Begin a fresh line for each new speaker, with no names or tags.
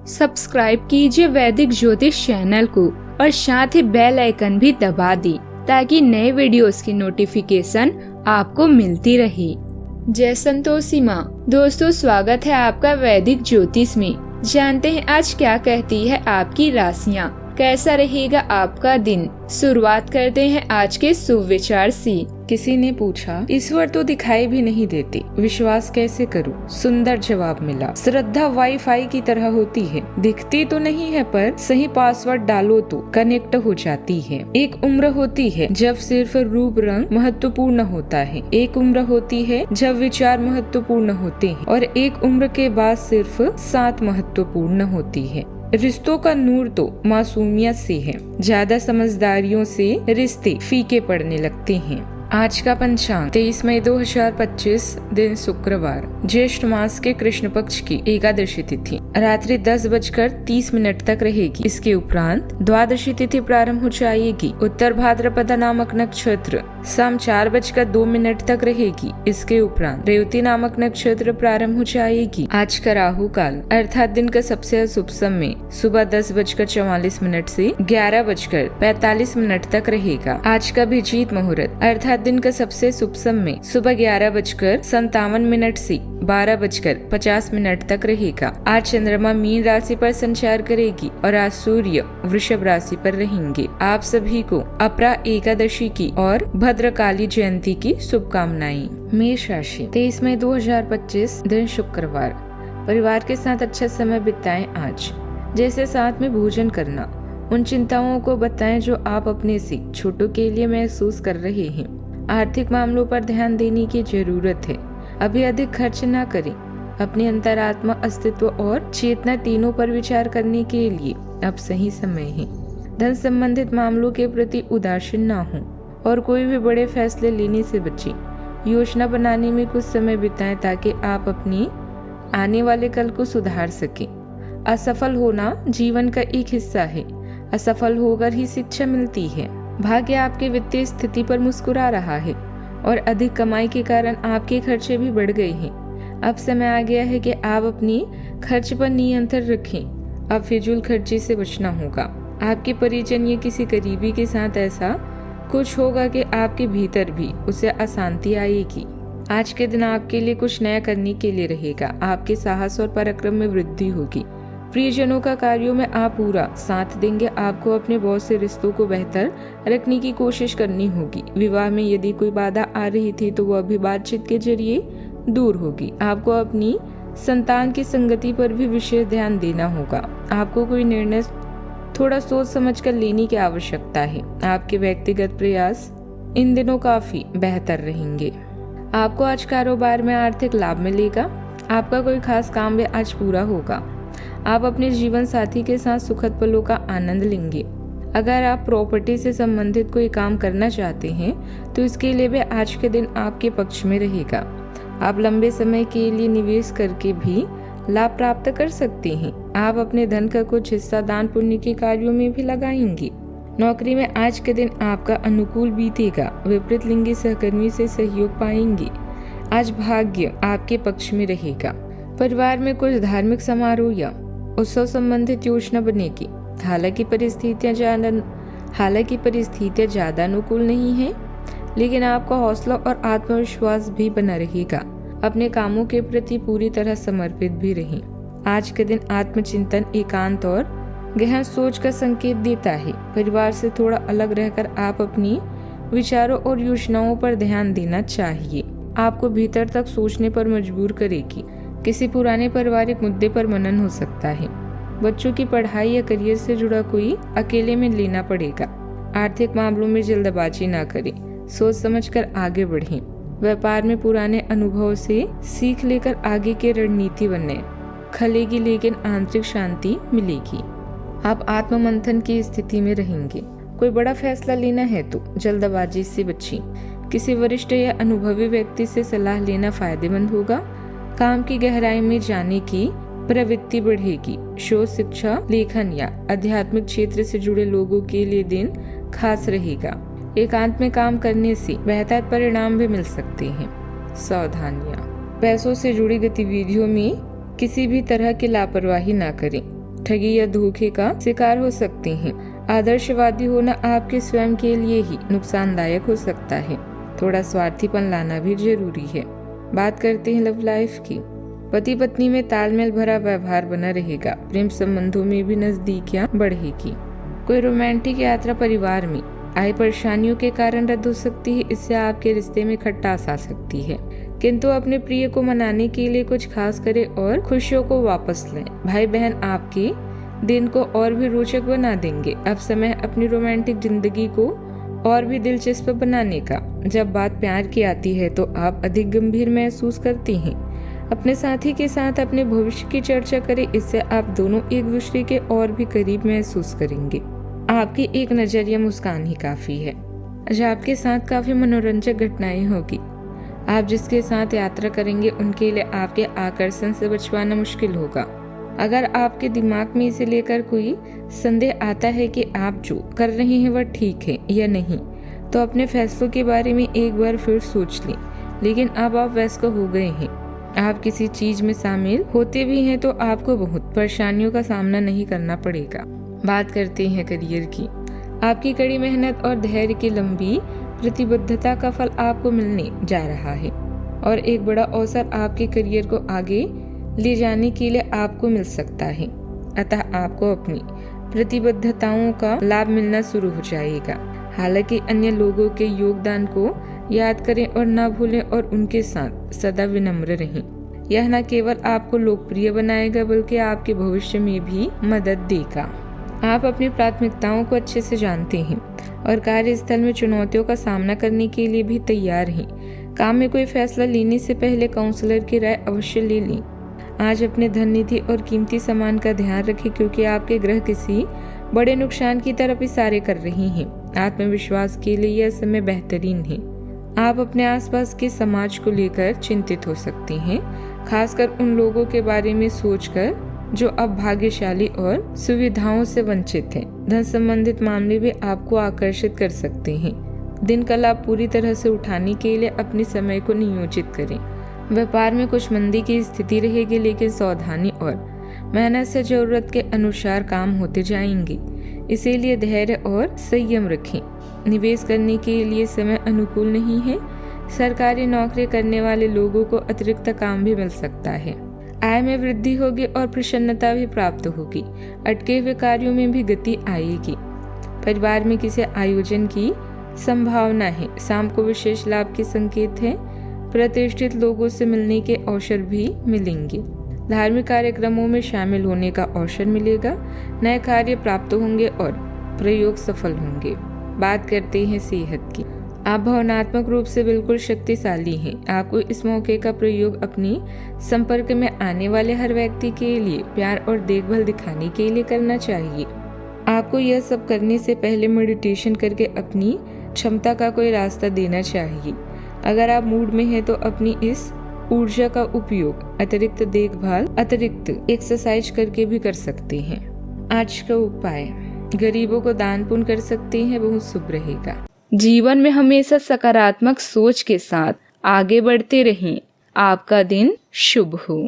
Subscribe कीजिए वैदिक ज्योतिष चैनल को और साथ ही बेल आइकन भी दबा दी ताकि नए वीडियोस की नोटिफिकेशन आपको मिलती रहे। जय संतोषी माँ। दोस्तों, स्वागत है आपका वैदिक ज्योतिष में। जानते हैं आज क्या कहती है आपकी राशियाँ, कैसा रहेगा आपका दिन। शुरुआत करते हैं आज के शुभ विचार से।
किसी ने पूछा, ईश्वर तो दिखाई भी नहीं देते, विश्वास कैसे करूं? सुंदर जवाब मिला, श्रद्धा वाईफाई की तरह होती है, दिखती तो नहीं है पर सही पासवर्ड डालो तो कनेक्ट हो जाती है। एक उम्र होती है जब सिर्फ रूप रंग महत्वपूर्ण होता है, एक उम्र होती है जब विचार महत्वपूर्ण होते हैं और एक उम्र के बाद सिर्फ साथ महत्वपूर्ण होती है। रिश्तों का नूर तो मासूमियत से है, ज्यादा समझदारियों से रिश्ते फीके पड़ने लगते हैं। आज का पंचांग 23 मई 2025 दिन शुक्रवार, ज्येष्ठ मास के कृष्ण पक्ष की एकादशी तिथि रात्रि 10:30 तक रहेगी। इसके उपरांत द्वादशी तिथि प्रारंभ हो जाएगी। उत्तर भाद्रपदा नामक नक्षत्र शाम 4:02 तक रहेगी। इसके उपरांत रेवती नामक नक्षत्र प्रारंभ हो जाएगी। आज का राहु काल अर्थात दिन का सबसे अशुभ समय सुबह 10:44 से 11:45 तक रहेगा। आज का अभिजीत मुहूर्त अर्थात दिन का सबसे शुभ समय सुबह 11:57 से 12:50 तक रहेगा। आज चंद्रमा मीन राशि पर संचार करेगी और आज सूर्य वृषभ राशि पर रहेंगे। आप सभी को अपरा एकादशी की और भद्रकाली जयंती की शुभकामनाएं। मेष राशि 23 मई 2025 दिन शुक्रवार, परिवार के साथ अच्छा समय बिताएं। आज जैसे साथ में भोजन करना, उन चिंताओं को बताएं जो आप अपने से छोटों के लिए महसूस कर रहे हैं। आर्थिक मामलों पर ध्यान देने की जरूरत है। अभी अधिक खर्च न करें। अपने अंतरात्मा, अस्तित्व और चेतना तीनों पर विचार करने के लिए अब सही समय है। धन संबंधित मामलों के प्रति उदासीन न हो और कोई भी बड़े फैसले लेने से बचें। योजना बनाने में कुछ समय बिताएं ताकि आप अपनी आने वाले कल को सुधार सकें। असफल होना जीवन का एक हिस्सा है। असफल होकर ही शिक्षा मिलती है। भाग्य आपकी वित्तीय स्थिति पर मुस्कुरा रहा है और अधिक कमाई के कारण आपके खर्चे भी बढ़ गए हैं। अब समय आ गया है कि आप अपनी खर्च पर नियंत्रण रखें। अब फिजूल खर्ची से बचना होगा। आपके परिजन या किसी करीबी के साथ ऐसा कुछ होगा कि आपके भीतर भी उसे अशांति आएगी। आज के दिन आपके लिए कुछ नया करने के लिए रहेगा। आपके साहस और पराक्रम में वृद्धि होगी। प्रियजनों का कार्यों में आप पूरा साथ देंगे। आपको अपने बॉस से रिश्तों को बेहतर रखने की कोशिश करनी होगी। विवाह में यदि कोई बाधा आ रही थी तो वह भी बातचीत के जरिए दूर होगी। आपको अपनी संतान की संगति पर भी विशेष ध्यान देना होगा। आपको कोई निर्णय थोड़ा सोच समझ कर लेने की आवश्यकता है। आपके व्यक्तिगत प्रयास इन दिनों काफी बेहतर रहेंगे। आपको आज कारोबार में आर्थिक लाभ मिलेगा। आपका कोई खास काम भी आज पूरा होगा। आप अपने जीवन साथी के साथ सुखद पलों का आनंद लेंगे। अगर आप प्रॉपर्टी से संबंधित कोई काम करना चाहते हैं तो इसके लिए भी आज के दिन आपके पक्ष में रहेगा। आप लंबे समय के लिए निवेश करके भी लाभ प्राप्त कर सकते हैं। आप अपने धन का कुछ हिस्सा दान पुण्य के कार्यों में भी लगाएंगे। नौकरी में आज के दिन आपका अनुकूल बीतेगा। विपरीत लिंगी सहकर्मी से सहयोग पाएंगे। आज भाग्य आपके पक्ष में रहेगा। परिवार में कुछ धार्मिक समारोह या उत्सव संबंधित योजना बनेगी। हालांकि परिस्थितियां ज्यादा अनुकूल नहीं हैं, लेकिन आपका हौसला और आत्मविश्वास भी बना रहेगा। अपने कामों के प्रति पूरी तरह समर्पित भी रहें। आज के दिन आत्मचिंतन, एकांत और गहन सोच का संकेत देता है। परिवार से थोड़ा अलग रहकर आप अपनी विचारों और योजनाओं पर ध्यान देना चाहिए। आपको भीतर तक सोचने पर मजबूर करेगी। किसी पुराने पारिवारिक मुद्दे पर मनन हो सकता है। बच्चों की पढ़ाई या करियर से जुड़ा कोई अकेले में लेना पड़ेगा। आर्थिक मामलों में जल्दबाजी ना करें, सोच समझकर आगे बढ़ें। व्यापार में पुराने अनुभवों से सीख लेकर आगे की रणनीति बनने खलेगी, लेकिन आंतरिक शांति मिलेगी। आप आत्ममंथन की स्थिति में रहेंगे। कोई बड़ा फैसला लेना है तो जल्दबाजी से बचें। किसी वरिष्ठ या अनुभवी व्यक्ति से सलाह लेना फायदेमंद होगा। काम की गहराई में जाने की प्रवृत्ति बढ़ेगी। शोध, शिक्षा, लेखन या आध्यात्मिक क्षेत्र से जुड़े लोगों के लिए दिन खास रहेगा। एकांत में काम करने से बेहतर परिणाम भी मिल सकते हैं। सावधानियां, पैसों से जुड़ी गतिविधियों में किसी भी तरह की लापरवाही ना करें। ठगी या धोखे का शिकार हो सकते हैं। आदर्शवादी होना आपके स्वयं के लिए ही नुकसानदायक हो सकता है। थोड़ा स्वार्थीपन लाना भी जरूरी है। बात करते हैं लव लाइफ की। पति पत्नी में तालमेल भरा व्यवहार बना रहेगा। प्रेम संबंधों में भी नजदीकियां बढ़ेगी। कोई रोमांटिक यात्रा परिवार में आई परेशानियों के कारण रद्द हो सकती है। इससे आपके रिश्ते में खटास आ सकती है, किंतु अपने प्रिय को मनाने के लिए कुछ खास करें और खुशियों को वापस लें। भाई बहन आपके दिन को और भी रोचक बना देंगे। अब समय अपनी रोमांटिक जिंदगी को और भी दिलचस्प बनाने का। जब बात प्यार की आती है तो आप अधिक गंभीर महसूस करती हैं। अपने साथी के साथ अपने भविष्य की चर्चा करें। इससे आप दोनों एक दूसरे के और भी करीब महसूस करेंगे। आपकी एक नजर या मुस्कान ही काफी है। आज आपके साथ काफी मनोरंजक घटनाएं होगी। आप जिसके साथ यात्रा करेंगे उनके लिए आपके आकर्षण से बचवाना मुश्किल होगा। अगर आपके दिमाग में इसे लेकर कोई संदेह आता है कि आप जो कर रहे हैं वह ठीक है या नहीं, तो अपने फैसलों के बारे में एक बार फिर सोच लें। लेकिन अब आप व्यस्त हो गए हैं। आप किसी चीज में शामिल होते भी हैं तो आपको बहुत परेशानियों का सामना नहीं करना पड़ेगा। बात करते हैं करियर की। आपकी कड़ी मेहनत और धैर्य की लंबी प्रतिबद्धता का फल आपको मिलने जा रहा है और एक बड़ा अवसर आपके करियर को आगे ले जाने के लिए आपको मिल सकता है। अतः आपको अपनी प्रतिबद्धताओं का लाभ मिलना शुरू हो जाएगा। हालांकि अन्य लोगों के योगदान को याद करें और न भूलें और उनके साथ सदा विनम्र रहें। यह न केवल आपको लोकप्रिय बनाएगा बल्कि आपके भविष्य में भी मदद देगा। आप अपनी प्राथमिकताओं को अच्छे से जानते हैं और कार्यस्थल में चुनौतियों का सामना करने के लिए भी तैयार हैं। काम में कोई फैसला लेने से पहले काउंसलर की राय अवश्य ले लें। आज अपने धन निधि और कीमती सामान का ध्यान रखें क्योंकि आपके ग्रह किसी बड़े नुकसान की तरफ इशारे कर रहे हैं। आत्मविश्वास के लिए यह समय बेहतरीन है। आप अपने आसपास के समाज को लेकर चिंतित हो सकते हैं, खासकर उन लोगों के बारे में सोचकर जो अब भाग्यशाली और सुविधाओं से वंचित हैं। धन संबंधित मामले भी आपको आकर्षित कर सकते हैं। दिन का लाभ पूरी तरह से उठाने के लिए अपने समय को नियोजित करें। व्यापार में कुछ मंदी की स्थिति रहेगी, लेकिन सावधानी और मेहनत से जरूरत के अनुसार काम होते जाएंगे। इसीलिए धैर्य और संयम रखें। निवेश करने के लिए समय अनुकूल नहीं है। सरकारी नौकरी करने वाले लोगों को अतिरिक्त काम भी मिल सकता है। आय में वृद्धि होगी और प्रसन्नता भी प्राप्त होगी। अटके हुए कार्यों में भी गति आएगी। परिवार में किसी आयोजन की संभावना है। शाम को विशेष लाभ के संकेत है। प्रतिष्ठित लोगों से मिलने के अवसर भी मिलेंगे। धार्मिक कार्यक्रमों में शामिल होने का अवसर मिलेगा। नए कार्य प्राप्त होंगे और प्रयोग सफल होंगे। बात करते हैं सेहत की। आप भावनात्मक रूप से बिल्कुल शक्तिशाली हैं। आपको इस मौके का प्रयोग अपनी संपर्क में आने वाले हर व्यक्ति के लिए प्यार और देखभाल दिखाने के लिए करना चाहिए। आपको यह सब करने से पहले मेडिटेशन करके अपनी क्षमता का कोई रास्ता देना चाहिए। अगर आप मूड में हैं तो अपनी इस ऊर्जा का उपयोग अतिरिक्त देखभाल, अतिरिक्त एक्सरसाइज करके भी कर सकते हैं। आज का उपाय, गरीबों को दान पुण्य कर सकते हैं, बहुत शुभ रहेगा।
जीवन में हमेशा सकारात्मक सोच के साथ आगे बढ़ते रहें। आपका दिन शुभ हो।